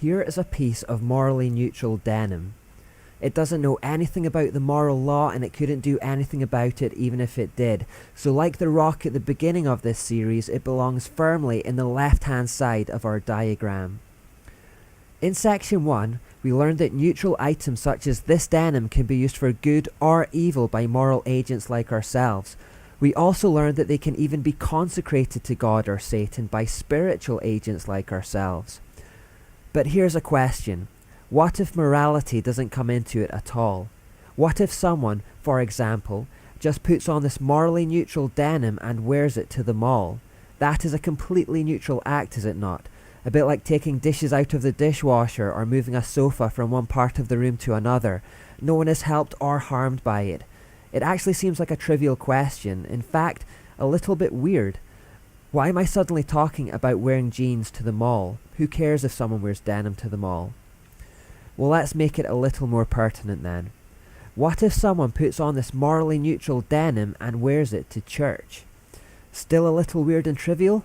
Here is a piece of morally neutral denim. It doesn't know anything about the moral law, and it couldn't do anything about it even if it did. So like the rock at the beginning of this series, it belongs firmly in the left-hand side of our diagram. In section 1, we learned that neutral items such as this denim can be used for good or evil by moral agents like ourselves. We also learned that they can even be consecrated to God or Satan by spiritual agents like ourselves. But here's a question. What if morality doesn't come into it at all? What if someone, for example, just puts on this morally neutral denim and wears it to the mall? That is a completely neutral act, is it not? A bit like taking dishes out of the dishwasher or moving a sofa from one part of the room to another. No one is helped or harmed by it. It actually seems like a trivial question, in fact, a little bit weird. Why am I suddenly talking about wearing jeans to the mall? Who cares if someone wears denim to the mall? Well, let's make it a little more pertinent then. What if someone puts on this morally neutral denim and wears it to church? Still a little weird and trivial?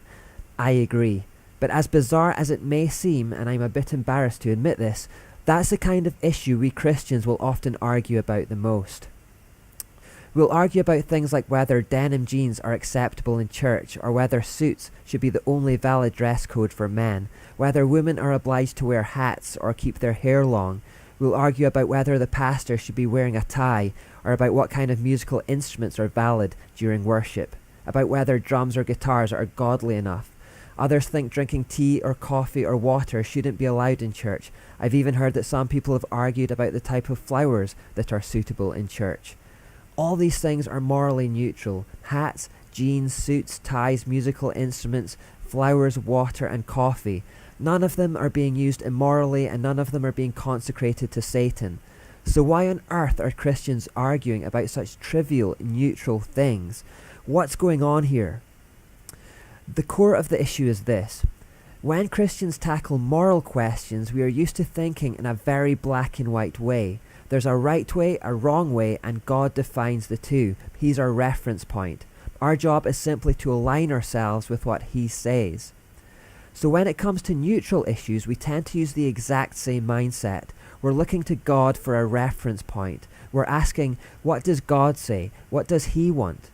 I agree. But as bizarre as it may seem, and I'm a bit embarrassed to admit this, that's the kind of issue we Christians will often argue about the most. We'll argue about things like whether denim jeans are acceptable in church, or whether suits should be the only valid dress code for men, whether women are obliged to wear hats or keep their hair long. We'll argue about whether the pastor should be wearing a tie, or about what kind of musical instruments are valid during worship, about whether drums or guitars are godly enough. Others think drinking tea or coffee or water shouldn't be allowed in church. I've even heard that some people have argued about the type of flowers that are suitable in church. All these things are morally neutral. Hats, jeans, suits, ties, musical instruments, flowers, water and coffee. None of them are being used immorally, and none of them are being consecrated to Satan. So why on earth are Christians arguing about such trivial, neutral things? What's going on here? The core of the issue is this. When Christians tackle moral questions, we are used to thinking in a very black and white way. There's a right way, a wrong way, and God defines the two. He's our reference point. Our job is simply to align ourselves with what He says. So when it comes to neutral issues, we tend to use the exact same mindset. We're looking to God for a reference point. We're asking, what does God say? What does He want?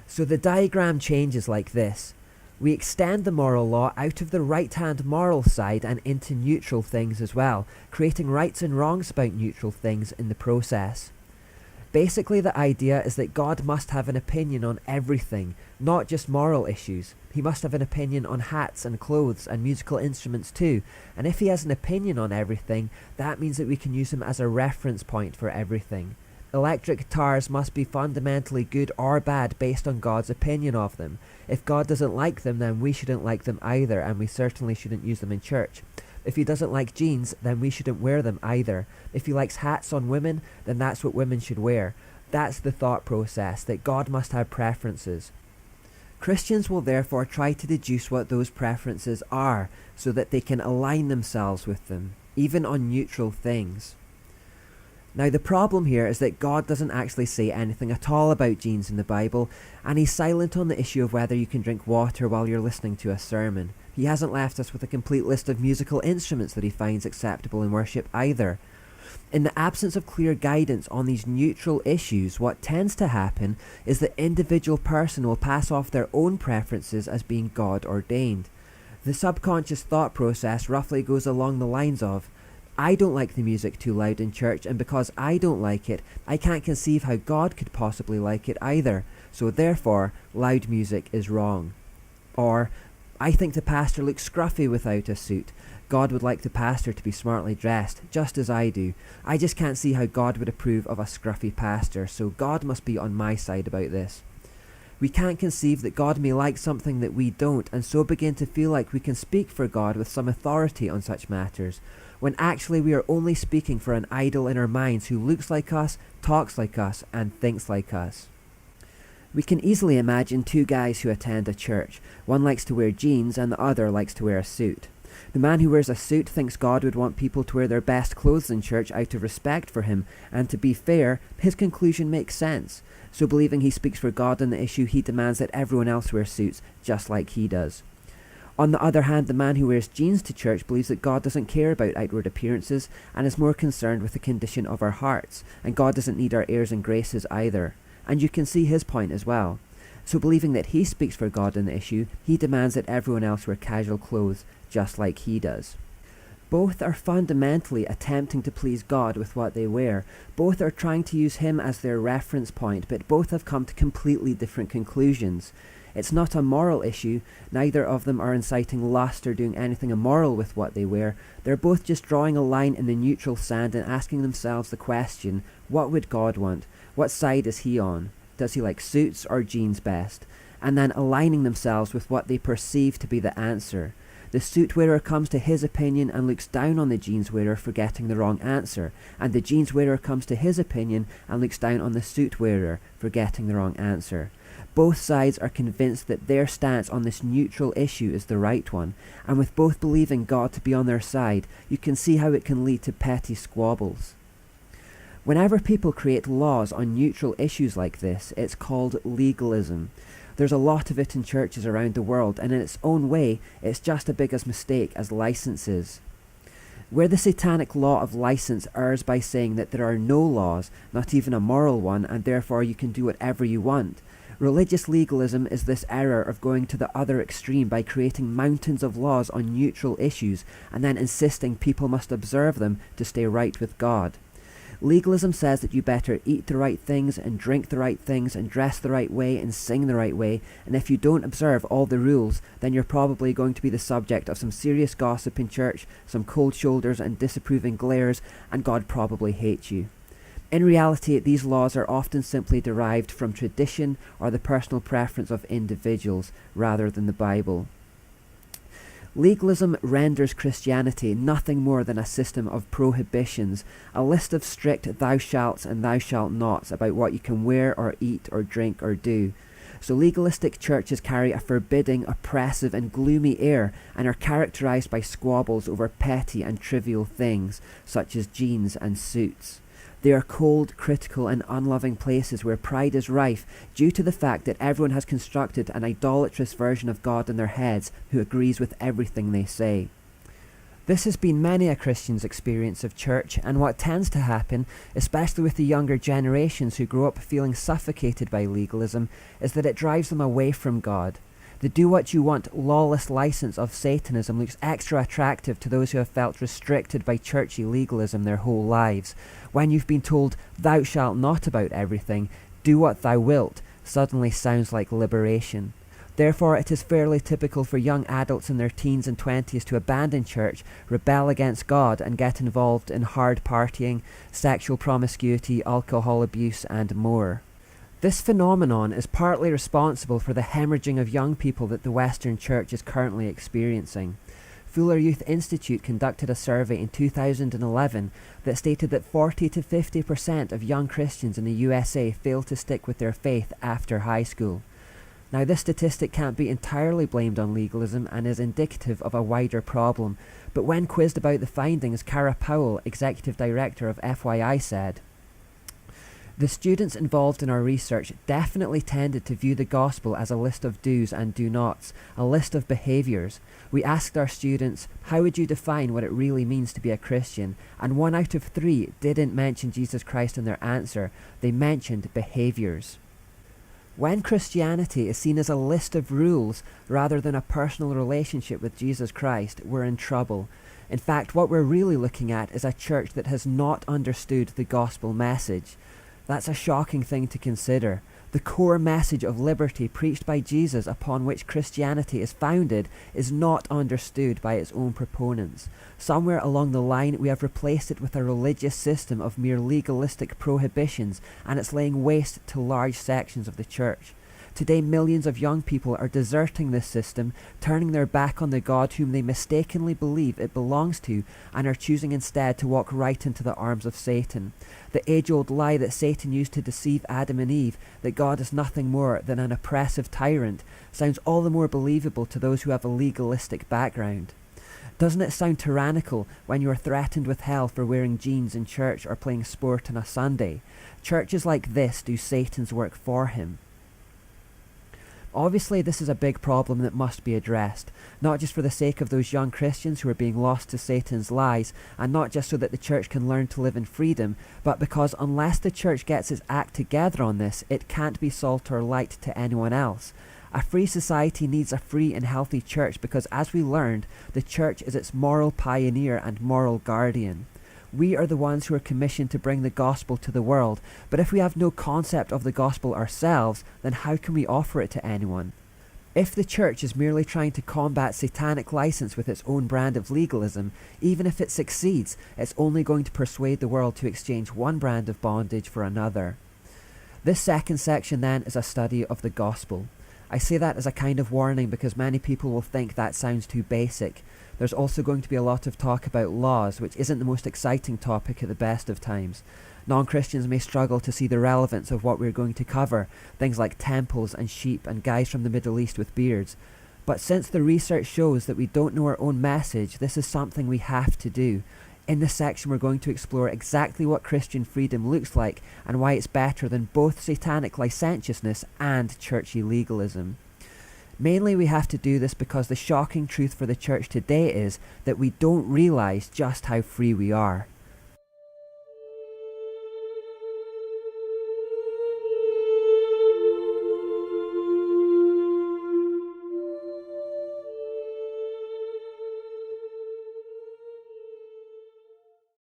So the diagram changes like this. We extend the moral law out of the right-hand moral side and into neutral things as well, creating rights and wrongs about neutral things in the process. Basically, the idea is that God must have an opinion on everything, not just moral issues. He must have an opinion on hats and clothes and musical instruments too, and if He has an opinion on everything, that means that we can use Him as a reference point for everything. Electric guitars must be fundamentally good or bad based on God's opinion of them. If God doesn't like them, then we shouldn't like them either, and we certainly shouldn't use them in church. If He doesn't like jeans, then we shouldn't wear them either. If He likes hats on women, then that's what women should wear. That's the thought process, that God must have preferences. Christians will therefore try to deduce what those preferences are, so that they can align themselves with them, even on neutral things. Now the problem here is that God doesn't actually say anything at all about jeans in the Bible, and He's silent on the issue of whether you can drink water while you're listening to a sermon. He hasn't left us with a complete list of musical instruments that He finds acceptable in worship either. In the absence of clear guidance on these neutral issues, what tends to happen is that individual person will pass off their own preferences as being God ordained. The subconscious thought process roughly goes along the lines of, I don't like the music too loud in church, and because I don't like it, I can't conceive how God could possibly like it either, so therefore, loud music is wrong. Or, I think the pastor looks scruffy without a suit. God would like the pastor to be smartly dressed, just as I do. I just can't see how God would approve of a scruffy pastor, so God must be on my side about this. We can't conceive that God may like something that we don't, and so begin to feel like we can speak for God with some authority on such matters, when actually we are only speaking for an idol in our minds who looks like us, talks like us, and thinks like us. We can easily imagine two guys who attend a church. One likes to wear jeans and the other likes to wear a suit. The man who wears a suit thinks God would want people to wear their best clothes in church out of respect for Him, and to be fair, his conclusion makes sense. So believing he speaks for God on the issue, he demands that everyone else wear suits just like he does. On the other hand, the man who wears jeans to church believes that God doesn't care about outward appearances and is more concerned with the condition of our hearts, and God doesn't need our airs and graces either. And you can see his point as well. So believing that he speaks for God in the issue, he demands that everyone else wear casual clothes just like he does. Both are fundamentally attempting to please God with what they wear. Both are trying to use him as their reference point, but both have come to completely different conclusions. It's not a moral issue. Neither of them are inciting lust or doing anything immoral with what they wear. They're both just drawing a line in the neutral sand and asking themselves the question, what would God want? What side is he on? Does he like suits or jeans best? And then aligning themselves with what they perceive to be the answer. The suit wearer comes to his opinion and looks down on the jeans wearer for getting the wrong answer, and the jeans wearer comes to his opinion and looks down on the suit wearer for getting the wrong answer. Both sides are convinced that their stance on this neutral issue is the right one, and with both believing God to be on their side, you can see how it can lead to petty squabbles. Whenever people create laws on neutral issues like this, it's called legalism. There's a lot of it in churches around the world, and in its own way, it's just as big a mistake as licenses. Where the satanic law of license errs by saying that there are no laws, not even a moral one, and therefore you can do whatever you want, religious legalism is this error of going to the other extreme by creating mountains of laws on neutral issues and then insisting people must observe them to stay right with God. Legalism says that you better eat the right things and drink the right things and dress the right way and sing the right way, and if you don't observe all the rules, then you're probably going to be the subject of some serious gossip in church, some cold shoulders and disapproving glares, and God probably hates you. In reality, these laws are often simply derived from tradition or the personal preference of individuals rather than the Bible. Legalism renders Christianity nothing more than a system of prohibitions, a list of strict thou shalts and thou shalt nots about what you can wear or eat or drink or do. So legalistic churches carry a forbidding, oppressive and gloomy air and are characterized by squabbles over petty and trivial things, such as jeans and suits. They are cold, critical and unloving places where pride is rife due to the fact that everyone has constructed an idolatrous version of God in their heads who agrees with everything they say. This has been many a Christian's experience of church, and what tends to happen, especially with the younger generations who grow up feeling suffocated by legalism, is that it drives them away from God. The do-what-you-want lawless license of Satanism looks extra attractive to those who have felt restricted by churchy legalism their whole lives. When you've been told, thou shalt not about everything, do what thou wilt, suddenly sounds like liberation. Therefore, it is fairly typical for young adults in their teens and 20s to abandon church, rebel against God, and get involved in hard partying, sexual promiscuity, alcohol abuse, and more. This phenomenon is partly responsible for the hemorrhaging of young people that the Western Church is currently experiencing. Fuller Youth Institute conducted a survey in 2011 that stated that 40 to 50% of young Christians in the USA fail to stick with their faith after high school. Now, this statistic can't be entirely blamed on legalism and is indicative of a wider problem, but when quizzed about the findings, Cara Powell, executive director of FYI, said, "The students involved in our research definitely tended to view the gospel as a list of do's and do nots, a list of behaviours. We asked our students, how would you define what it really means to be a Christian? And 1 out of 3 didn't mention Jesus Christ in their answer. They mentioned behaviours." When Christianity is seen as a list of rules rather than a personal relationship with Jesus Christ, we're in trouble. In fact, what we're really looking at is a church that has not understood the gospel message. That's a shocking thing to consider. The core message of liberty preached by Jesus, upon which Christianity is founded, is not understood by its own proponents. Somewhere along the line, we have replaced it with a religious system of mere legalistic prohibitions, and it's laying waste to large sections of the church. Today, millions of young people are deserting this system, turning their back on the God whom they mistakenly believe it belongs to, and are choosing instead to walk right into the arms of Satan. The age-old lie that Satan used to deceive Adam and Eve, that God is nothing more than an oppressive tyrant, sounds all the more believable to those who have a legalistic background. Doesn't it sound tyrannical when you are threatened with hell for wearing jeans in church or playing sport on a Sunday? Churches like this do Satan's work for him. Obviously, this is a big problem that must be addressed, not just for the sake of those young Christians who are being lost to Satan's lies, and not just so that the church can learn to live in freedom, but because unless the church gets its act together on this, it can't be salt or light to anyone else. A free society needs a free and healthy church because, as we learned, the church is its moral pioneer and moral guardian. We are the ones who are commissioned to bring the gospel to the world, but if we have no concept of the gospel ourselves, then how can we offer it to anyone? If the church is merely trying to combat satanic license with its own brand of legalism, even if it succeeds, it's only going to persuade the world to exchange one brand of bondage for another. This second section then is a study of the gospel. I say that as a kind of warning because many people will think that sounds too basic. There's also going to be a lot of talk about laws, which isn't the most exciting topic at the best of times. Non-Christians may struggle to see the relevance of what we're going to cover, things like temples and sheep and guys from the Middle East with beards. But since the research shows that we don't know our own message, this is something we have to do. In this section we're going to explore exactly what Christian freedom looks like and why it's better than both satanic licentiousness and churchy legalism. Mainly we have to do this because the shocking truth for the church today is that we don't realise just how free we are.